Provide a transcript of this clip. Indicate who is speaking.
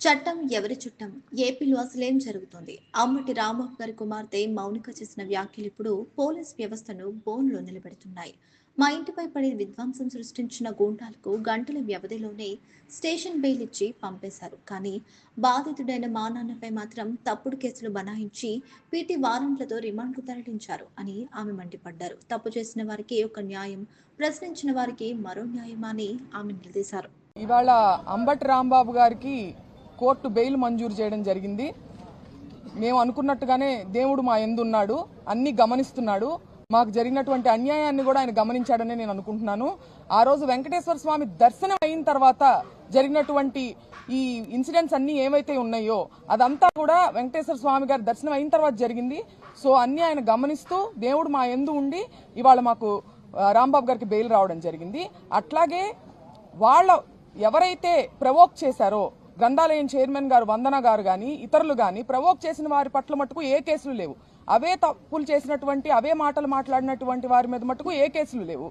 Speaker 1: చట్టం ఎవరి చుట్టం? ఏపీలో అసలేం జరుగుతోంది? అంబటి రాంబాబు గారి కుమార్తె మౌనిక చేసిన వ్యాఖ్యలు ఇప్పుడు పోలీస్ వ్యవస్థను బోన్లో నిలబెడుతున్నాయి. మా ఇంటిపై పడి విధ్వంసం సృష్టించిన గూండాలకు గంటల వ్యవధిలోనే స్టేషన్ బెయిల్ ఇచ్చి పంపేశారు. కానీ బాధితుడైన మా నాన్నపై మాత్రం తప్పుడు కేసులు బనాయించి పీటీ వారెంట్లతో రిమాండ్కు తరలించారు అని ఆమె మండిపడ్డారు. తప్పు చేసిన వారికి ఒక న్యాయం, ప్రశ్నించిన వారికి మరో న్యాయమా అని ఆమె నిలదీశారు.
Speaker 2: ఇవాళ అంబటి రాంబాబు గారికి కోర్టు బెయిల్ మంజూరు చేయడం జరిగింది. మేము అనుకున్నట్టుగానే దేవుడు మా యందున్నాడు, అన్ని గమనిస్తున్నాడు. మాకు జరిగినటువంటి అన్యాయాన్ని కూడా ఆయన గమనించాడని నేను అనుకుంటున్నాను. ఆ రోజు వెంకటేశ్వర స్వామి దర్శనం అయిన తర్వాత జరిగినటువంటి ఈ ఇన్సిడెంట్స్ అన్ని ఏవైతే ఉన్నాయో అదంతా కూడా వెంకటేశ్వర స్వామి గారి దర్శనం అయిన తర్వాత జరిగింది. సో అన్ని ఆయన గమనిస్తూ దేవుడు మా యందు ఉండి ఇవాళ మాకు రాంబాబు గారికి బెయిల్ రావడం జరిగింది. అట్లాగే వాళ్ళ ఎవరైతే ప్రవోక్ చేశారో గ్రంథాలయం చైర్మన్ గారు వందన గారు కానీ ఇతరులు కానీ ప్రవోక్ చేసిన వారి పట్ల మటుకు ఏ కేసులు లేవు. అవే తప్పులు చేసినటువంటి అవే మాటలు మాట్లాడినటువంటి వారి మీద మటుకు ఏ కేసులు లేవు.